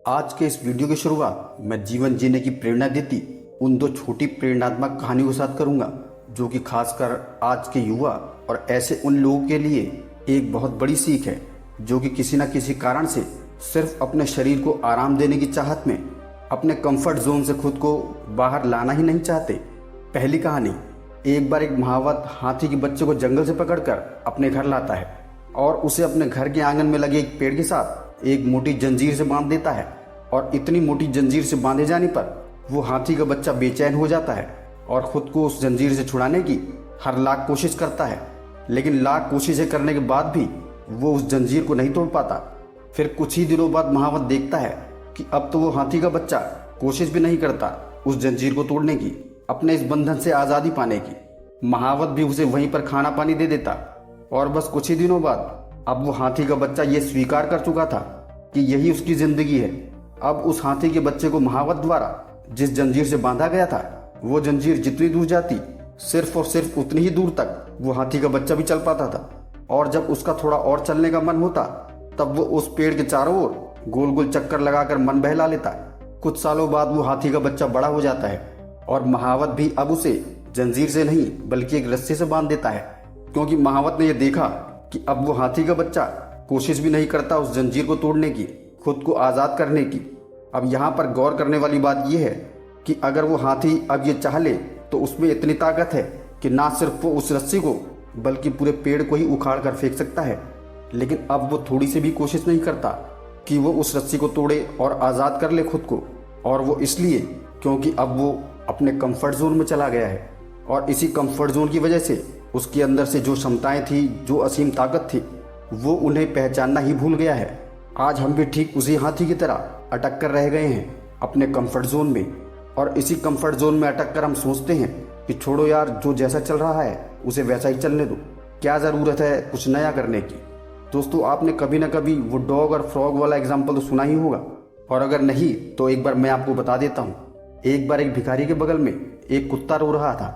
आज के इस वीडियो की शुरुआत मैं जीवन जीने की प्रेरणा देती उन दो छोटी प्रेरणात्मक कहानियों के साथ करूंगा, जो कि खासकर आज के युवा और ऐसे उन लोगों के लिए एक बहुत बड़ी सीख है जो कि किसी न किसी कारण से सिर्फ अपने शरीर को आराम देने की चाहत में अपने कंफर्ट जोन से खुद को बाहर लाना ही नहीं चाहते। पहली कहानी, एक बार एक महावत हाथी के बच्चे को जंगल से पकड़कर अपने घर लाता है और उसे अपने घर के आंगन में लगे एक पेड़ के साथ एक मोटी जंजीर से बांध देता है। और इतनी मोटी जंजीर से बांधे जाने पर वो हाथी का बच्चा बेचैन हो जाता है और खुद को उस जंजीर से छुड़ाने की हर लाख कोशिश करता है, लेकिन लाख कोशिशें करने के बाद भी वो उस जंजीर को नहीं तोड़ पाता। फिर कुछ ही दिनों बाद महावत देखता है कि अब तो वो हाथी का बच्चा कोशिश भी नहीं करता उस जंजीर को तोड़ने की, अपने इस बंधन से आज़ादी पाने की। महावत भी उसे वहीं पर खाना पानी दे देता और बस कुछ ही दिनों बाद अब वो हाथी का बच्चा ये स्वीकार कर चुका था कि यही उसकी जिंदगी है। अब उस हाथी के बच्चे को महावत द्वारा जिस जंजीर से बांधा गया था वो जंजीर जितनी दूर जाती सिर्फ और सिर्फ उतनी ही दूर तक वो हाथी का बच्चा भी चल पाता था। और जब उसका थोड़ा और चलने का मन होता तब वो उस पेड़ के चारों ओर गोल गोल चक्कर लगाकर मन बहला लेता। कुछ सालों बाद वो हाथी का बच्चा बड़ा हो जाता है और महावत भी अब उसे जंजीर से नहीं बल्कि एक रस्सी से बांध देता है, क्योंकि महावत ने यह देखा कि अब वो हाथी का बच्चा कोशिश भी नहीं करता उस जंजीर को तोड़ने की, खुद को आज़ाद करने की। अब यहाँ पर गौर करने वाली बात यह है कि अगर वो हाथी अब ये चाह ले तो उसमें इतनी ताकत है कि ना सिर्फ वो उस रस्सी को बल्कि पूरे पेड़ को ही उखाड़ कर फेंक सकता है। लेकिन अब वो थोड़ी सी भी कोशिश नहीं करता कि वो उस रस्सी को तोड़े और आज़ाद कर ले खुद को, और वो इसलिए क्योंकि अब वो अपने कंफर्ट जोन में चला गया है। और इसी कंफर्ट जोन की वजह से उसके अंदर से जो क्षमताएं थी, जो असीम ताकत थी, वो उन्हें पहचानना ही भूल गया है। आज हम भी ठीक उसी हाथी की तरह अटक कर रह गए हैं अपने कंफर्ट जोन में, और इसी कंफर्ट जोन में अटक कर हम सोचते हैं कि छोड़ो यार, जो जैसा चल रहा है उसे वैसा ही चलने दो, क्या ज़रूरत है कुछ नया करने की। दोस्तों, आपने कभी ना कभी वो डॉग और फ्रॉग वाला एग्जाम्पल तो सुना ही होगा, और अगर नहीं तो एक बार मैं आपको बता देता हूँ। एक बार एक भिखारी के बगल में एक कुत्ता रो रहा था।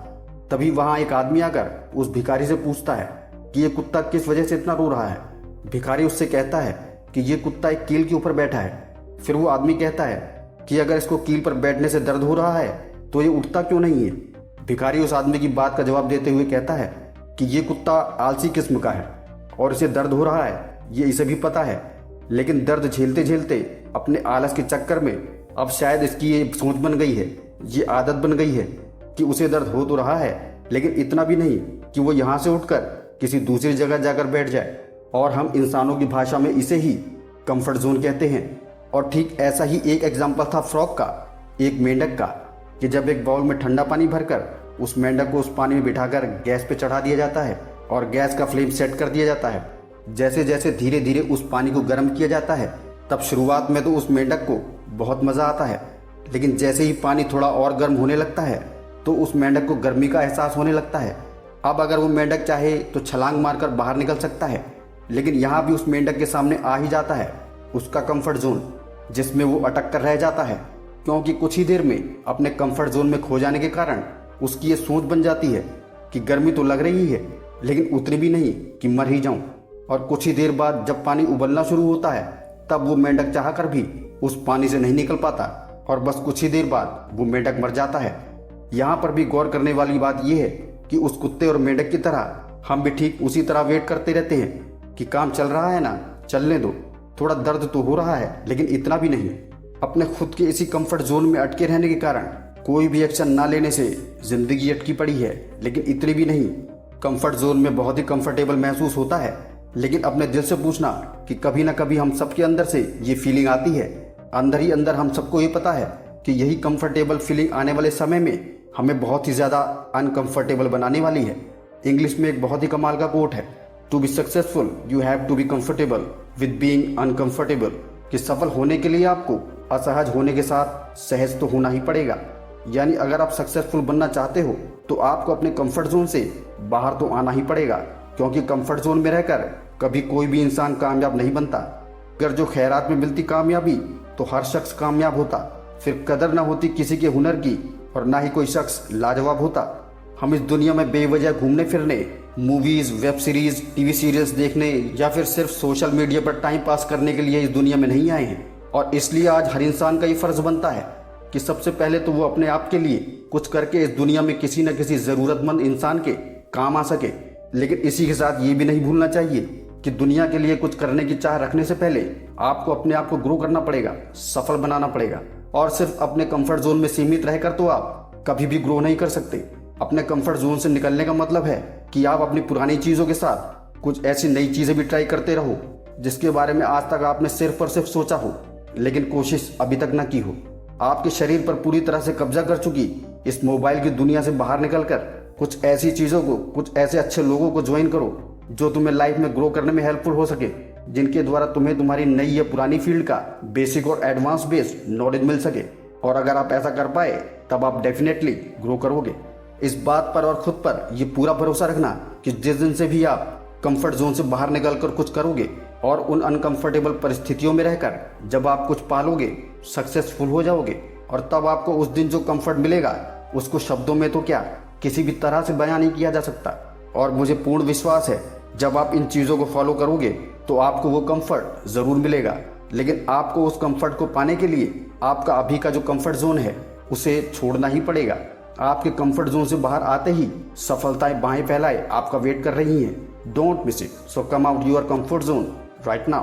तभी वहाँ एक आदमी आकर उस भिखारी से पूछता है कि ये कुत्ता किस वजह से इतना रो रहा है। भिखारी उससे कहता है कि ये कुत्ता एक कील के ऊपर बैठा है। फिर वो आदमी कहता है कि अगर इसको कील पर बैठने से दर्द हो रहा है तो ये उठता क्यों नहीं है। भिखारी उस आदमी की बात का जवाब देते हुए कहता है कि ये कुत्ता आलसी किस्म का है और इसे दर्द हो रहा है, ये इसे भी पता है, लेकिन दर्द झेलते झेलते अपने आलस के चक्कर में अब शायद इसकी ये सोच बन गई है, ये आदत बन गई है कि उसे दर्द हो तो रहा है, लेकिन इतना भी नहीं कि वो यहाँ से उठकर किसी दूसरी जगह जाकर बैठ जाए। और हम इंसानों की भाषा में इसे ही कंफर्ट जोन कहते हैं। और ठीक ऐसा ही एक एग्जाम्पल था फ्रॉग का, एक मेंढक का, कि जब एक बाउल में ठंडा पानी भरकर उस मेंढक को उस पानी में बिठाकर गैस पे चढ़ा दिया जाता है और गैस का फ्लेम सेट कर दिया जाता है। जैसे जैसे धीरे धीरे उस पानी को गर्म किया जाता है, तब शुरुआत में तो उस मेंढक को बहुत मज़ा आता है, लेकिन जैसे ही पानी थोड़ा और गर्म होने लगता है तो उस मेंढक को गर्मी का एहसास होने लगता है। अब अगर वो मेंढक चाहे तो छलांग मारकर बाहर निकल सकता है, लेकिन यहाँ भी उस मेंढक के सामने आ ही जाता है उसका कंफर्ट जोन, जिसमें वो अटक कर रह जाता है, क्योंकि कुछ ही देर में अपने कंफर्ट जोन में खो जाने के कारण उसकी ये सोच बन जाती है कि गर्मी तो लग रही है लेकिन उतनी भी नहीं कि मर ही जाऊं। और कुछ ही देर बाद जब पानी उबलना शुरू होता है तब वो मेंढक चाह कर भी उस पानी से नहीं निकल पाता और बस कुछ ही देर बाद वो मेंढक मर जाता है। यहाँ पर भी गौर करने वाली बात यह है कि उस कुत्ते और मेंढक की तरह हम भी ठीक उसी तरह वेट करते रहते हैं कि काम चल रहा है ना, चलने दो, थोड़ा दर्द तो हो रहा है लेकिन इतना भी नहीं। अपने खुद के इसी कंफर्ट जोन में अटके रहने के कारण कोई भी एक्शन ना लेने से जिंदगी अटकी पड़ी है, लेकिन इतनी भी नहीं। कंफर्ट जोन में बहुत ही कंफर्टेबल महसूस होता है, लेकिन अपने दिल से पूछना कि कभी ना कभी हम सबके अंदर से ये फीलिंग आती है। अंदर ही अंदर हम सबको ये पता है कि यही कंफर्टेबल फीलिंग आने वाले समय में हमें बहुत ही ज़्यादा अनकंफर्टेबल बनाने वाली है। इंग्लिश में एक बहुत ही कमाल का कोट है, to be successful you have to be comfortable with being uncomfortable, कि सफल होने के लिए आपको असहज होने के साथ सहज तो होना ही पड़ेगा। यानी अगर आप सक्सेसफुल बनना चाहते हो तो आपको अपने कंफर्ट जोन से बाहर तो आना ही पड़ेगा, क्योंकि कंफर्ट जोन में रहकर कभी कोई भी इंसान कामयाब नहीं बनता। अगर जो खैरात में मिलती कामयाबी तो हर शख्स कामयाब होता, फिर कदर न होती किसी के हुनर की और ना ही कोई शख्स लाजवाब होता। हम इस दुनिया में बेवजह घूमने फिरने, movies, web series, TV serials देखने या फिर सिर्फ सोशल मीडिया पर टाइम पास करने के लिए इस दुनिया में नहीं आए हैं। और इसलिए आज हर इंसान का ये फर्ज बनता है कि सबसे पहले तो वो अपने आप के लिए कुछ करके इस दुनिया में किसी न किसी ज़रूरतमंद इंसान के काम आ सके। लेकिन इसी के साथ ये भी नहीं भूलना चाहिए कि दुनिया के लिए कुछ करने की चाह रखने से पहले आपको अपने आप को ग्रो करना पड़ेगा, सफल बनाना पड़ेगा। और सिर्फ अपने कंफर्ट जोन में सीमित रहकर तो आप कभी भी ग्रो नहीं कर सकते। अपने कंफर्ट जोन से निकलने का मतलब है कि आप अपनी पुरानी चीज़ों के साथ कुछ ऐसी नई चीज़ें भी ट्राई करते रहो जिसके बारे में आज तक आपने सिर्फ और सिर्फ सोचा हो लेकिन कोशिश अभी तक ना की हो। आपके शरीर पर पूरी तरह से कब्जा कर चुकी इस मोबाइल की दुनिया से बाहर निकलकर कुछ ऐसी चीज़ों को, कुछ ऐसे अच्छे लोगों को ज्वाइन करो जो तुम्हें लाइफ में ग्रो करने में हेल्पफुल हो सके, जिनके द्वारा तुम्हें तुम्हारी नई या पुरानी फील्ड का बेसिक और एडवांस बेस्ड नॉलेज मिल सके। और अगर आप ऐसा कर पाए तब आप डेफिनेटली ग्रो करोगे। इस बात पर और खुद पर यह पूरा भरोसा रखना कि जिस दिन से भी आप कंफर्ट जोन से बाहर निकलकर कुछ करोगे और उन अनकंफर्टेबल परिस्थितियों में रहकर जब आप कुछ पालोगे, सक्सेसफुल हो जाओगे, और तब आपको उस दिन जो कंफर्ट मिलेगा उसको शब्दों में तो क्या किसी भी तरह से बयान नहीं किया जा सकता। और मुझे पूर्ण विश्वास है जब आप इन चीज़ों को फॉलो करोगे तो आपको वो कंफर्ट ज़रूर मिलेगा। लेकिन आपको उस कंफर्ट को पाने के लिए आपका अभी का जो कंफर्ट जोन है उसे छोड़ना ही पड़ेगा। आपके कंफर्ट जोन से बाहर आते ही सफलताएं बाहें फैलाए आपका वेट कर रही हैं। Don't miss it, so come out your comfort zone right now.